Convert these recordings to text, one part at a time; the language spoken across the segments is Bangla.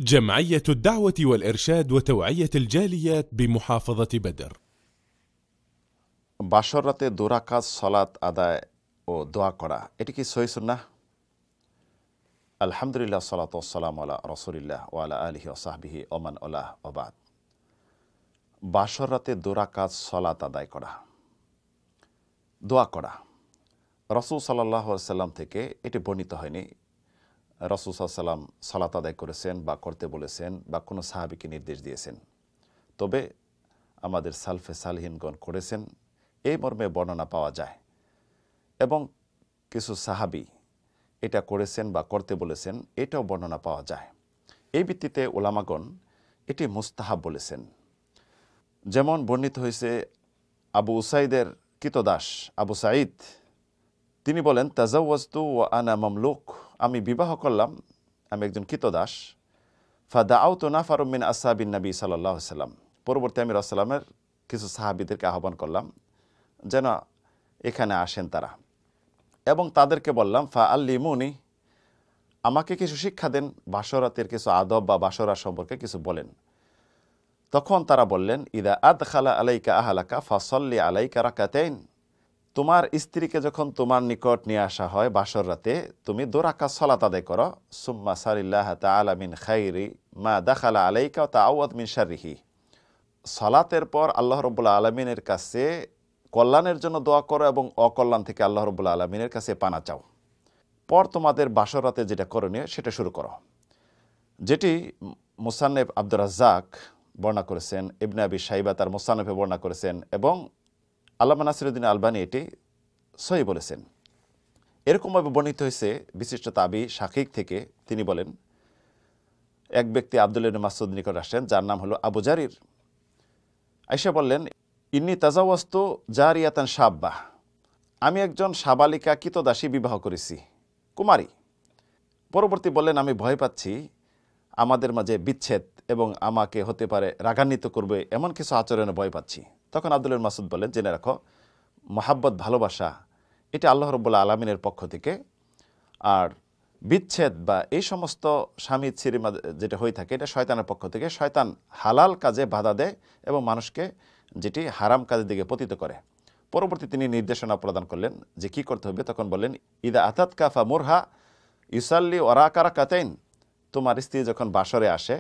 جمعية الدعوة والإرشاد وتوعية الجاليات بمحافظة بدر। বাসর রাতে 2 রাকাত সালাত আদায় ও দোয়া করা, এটি কি সহিহ সুন্নাহ? আলহামদুলিল্লাহ, সালাতু ওয়াসসালামু আলা রাসূলিল্লাহ ওয়া আলা আলিহি ওয়া সাহবিহি ওয়া মান ওয়ালাহ ওয়া বাদ। বাসর রাতে 2 রাকাত সালাত আদায় করা, দোয়া করা, রাসূল সাল্লাল্লাহু আলাইহি ওয়াসাল্লাম থেকে এটি বর্ণিত হয়নি। রাসূল সাল্লাল্লাহু আলাইহি ওয়াসাল্লাম সালাত আদায় করেছেন বা করতে বলেছেন বা কোনো সাহাবীকে নির্দেশ দিয়েছেন। তবে আমাদের সালফে সালিহিনগণ করেছেন, এই মর্মে বর্ণনা পাওয়া যায়। এবং কিছু সাহাবী এটা করেছেন বা করতে বলেছেন, এটাও বর্ণনা পাওয়া যায়। এই ভিত্তিতে উলামাগণ এটি মুস্তাহাব বলেছেন। যেমন বর্ণিত হয়েছে আবু উসাইদের কিতদাস আবু সাঈদ, তিনি বলেন, তাজাওয়াজতু ওয়া আনা মামলুক, আমি বিবাহ করলাম, আমি একজন কিতদাস। ফাদাআউতু নাফারুম মিন আসহাবিন নবী সাল্লাল্লাহু আলাইহি ওয়াসাল্লাম, পরবর্তী আমি রাসূলুল্লাহ সাল্লাল্লাহু আলাইহি ওয়াসাল্লামের কিছু সাহাবীদেরকে আহ্বান করলাম যেন এখানে আসেন তারা, এবং তাদেরকে বললাম, ফা আল্লিমুনি, আমাকে কিছু শিক্ষা দেন, বাসরাতের কিছু আদব বা বাসরা সম্পর্কে কিছু বলেন। তখন তারা বললেন, ইদা আদখালা আলাইকা আহলাকা ফাসাল্লি আলাইকা রাকাতাইন, তোমার স্ত্রীকে যখন তোমার নিকট নিয়ে আসা হয় বাসর রাতে, তুমি 2 রাকাত সালাত আদায় করো। সুম্মা সালিল্লাহ তাআলা মিন খাইরি মা দাখালা আলাইকা ওয়া তাআওয়াদ মিন শাররিহি, সালাতের পর আল্লাহ রাব্বুল আলামিনের কাছে কল্যাণের জন্য দোয়া করো এবং অকল্যাণ থেকে আল্লাহ রাব্বুল আলামিনের কাছে পানা চাও। পর তোমাদের বাসর রাতে যেটা করণীয় সেটা শুরু করো। যেটি মুসান্নেফ আব্দুর রাজ্জাক বর্ণনা করেছেন, ইবনে আবি শাইবা তার মুসান্নেফে বর্ণনা করেছেন, এবং আল্লামা নাসিরুদ্দিন আলবানী এটি সহিহ বলেছেন। এরকমভাবে বর্ণিত হয়েছে বিশিষ্ট তাবি শাকিক থেকে, তিনি বলেন, এক ব্যক্তি আব্দুল্লাহ ইবনে মাসউদ নিকট আসেন, যার নাম হলো আবু জারির। আয়েশা বললেন, ইন্নী তাজাওয়াজতু জারিয়াতান শাব্বাহ, আমি একজন সাবালিকা কিতদাসী বিবাহ করেছি, কুমারী। পরবর্তী বললেন, আমি ভয় পাচ্ছি আমাদের মাঝে বিচ্ছেদ এবং আমাকে হতে পারে রাগান্বিত করবে, এমন কিছু আচরণে ভয় পাচ্ছি। তখন আব্দুল্লাহ মাসউদ বললেন, জেনে রাখো, মহাব্বত ভালোবাসা এটা আল্লাহ রাব্বুল আলামিনের পক্ষ থেকে, আর বিচ্ছেদ বা এই সমস্ত স্বামী স্ত্রীর যেটা হয়ে থাকে এটা শয়তানের পক্ষ থেকে। শয়তান হালাল কাজে বাধা দেয় এবং মানুষকে যেটি হারাম কাজের দিকে পতিত করে। পরবর্তী তিনি নির্দেশনা প্রদান করলেন যে কি করতে হবে। তখন বললেন, ইদা আতাতকা ফামুরহা ইউসাল্লি ওয়ারাকা রাকাতাইন, তোমার স্ত্রী যখন বাসরে আসে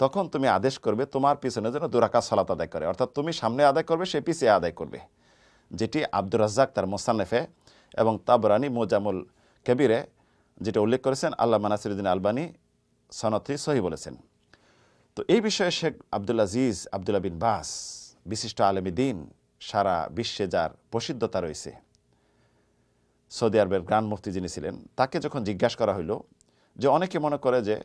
তখন তুমি আদেশ করবে তোমার পিছনে যেন 2 রাকাত সালাত আদায় করে, অর্থাৎ তুমি সামনে আদায় করবে, সে পিছিয়ে আদায় করবে। যেটি আব্দুর রাজ্জাক তার মুসান্নেফে এবং তাবরানি মুজামুল কবিরে যেটা উল্লেখ করেছেন, আল্লামা নাসিরুদ্দিন আলবানী সনদটি সহিহ বলেছেন। তো এই বিষয়ে শেখ আব্দুল আজিজ আব্দুল্লাহ বিন বাস, বিশিষ্ট আলেমী দ্বীন, সারা বিশ্বে যার প্রসিদ্ধতা রয়েছে, সৌদি আরবের গ্রান্ড মুফতি যিনি ছিলেন, তাকে যখন জিজ্ঞাসা করা হইল যে অনেকে মনে করে যে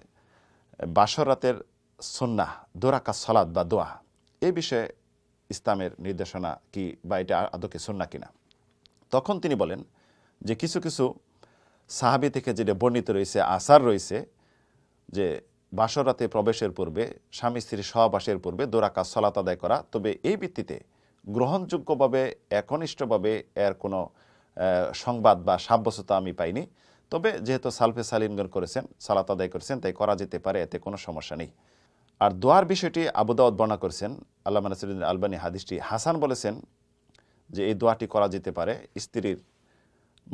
বাসর রাতের সুন্নাহ 2 রাকাত সালাত বা দোয়া, এই বিষয়ে ইসলামের নির্দেশনা কি বা এটা আদৌ কি সুন্নাহ কিনা। তখন তিনি বলেন যে কিছু কিছু সাহাবী থেকে যেটা বর্ণিত রয়েছে, আসার রয়েছে, যে বাসর রাতে প্রবেশের পূর্বে স্বামী স্ত্রী সহবাসের পূর্বে 2 রাকাত সালাত আদায় করা। তবে এই ভিত্তিতে গ্রহণযোগ্যভাবে একনিষ্ঠভাবে এর কোনো সংবাদ বা সাব্যস্ততা আমি পাইনি। তবে যেহেতু সালফে সালিনগণ করেছেন, সালাত আদায় করেছেন, তাই করা যেতে পারে, এতে কোনো সমস্যা নেই। আর দোয়ার বিষয়টি আবু দাউদ বর্ণনা করেছেন, আল্লামা নাসিরুদ্দিন আলবানী হাদিসটি হাসান বলেছেন যে এই দোয়াটি করা যেতে পারে স্ত্রীর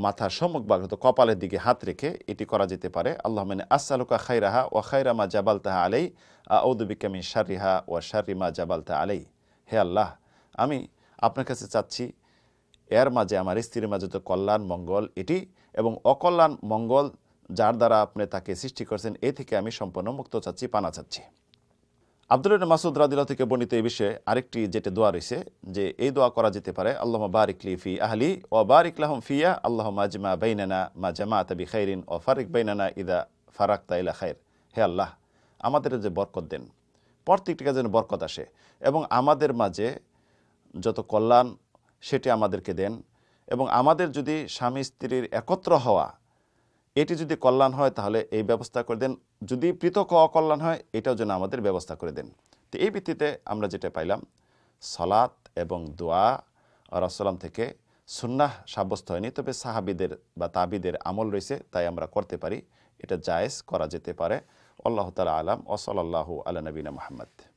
মাথার সম্মুখ ভাগ হতো কপালের দিকে হাত রেখে এটি করা যেতে পারে। আল্লাহুম্মা ইন্নী আসআলুকা খায়রাহা ওয়া খায়রা মা জাবালতাহা আলাই আউযু বিকা মিন শাররিহা ওয়া শাররি মা জাবালতা আলাই, হে আল্লাহ, আমি আপনার কাছে চাচ্ছি এর মাঝে, আমার স্ত্রীর মাঝে তো কল্যাণ মঙ্গল এটি, এবং অকল্যাণ মঙ্গল যার দ্বারা আপনি তাকে সৃষ্টি করেছেন, এ থেকে আমি সম্পূর্ণ মুক্ত চাচ্ছি, পানা চাচ্ছি। আব্দুল্লাহ ইবনে মাসউদ রাদিয়াল্লাহু থেকে বর্ণিত এই বিষয়ে আরেকটি যেটা দোয়া রয়েছে, যে এই দোয়া করা যেতে পারে, আল্লাহুম্মা বারিক লি ফি আহলি ওয়া বারিক লাহুম ফিয়া, আল্লাহুম্মা আজমা বাইনানা মা জামাআতা বিখাইরিন ওয়া ফারিক বাইনানা ইদা ফারাকতা ইলা খাইর, হে আল্লাহ, আমাদের যে বরকত দেন, প্রত্যেকটি কাজে যেন বরকত আসে, এবং আমাদের মাঝে যত কল্যাণ সেটি আমাদেরকে দেন, এবং আমাদের যদি স্বামী স্ত্রীর একত্র হওয়া এটি যদি কল্যাণ হয় তাহলে এই ব্যবস্থা করে দেন, যদি পৃথক অকল্যাণ হয় এটাও যেন আমাদের ব্যবস্থা করে দেন। তো এই ভিত্তিতে আমরা যেটা পাইলাম, সালাত এবং দোয়া রাসূলুল্লাহ থেকে সুন্নাহ সাব্যস্ত হয়নি, তবে সাহাবীদের বা তাবিদের আমল রয়েছে, তাই আমরা করতে পারি, এটা জায়েজ, করা যেতে পারে। আল্লাহ তাআলা আলাম ওয়া সাল্লাল্লাহু আলা নবিনা মুহাম্মদ।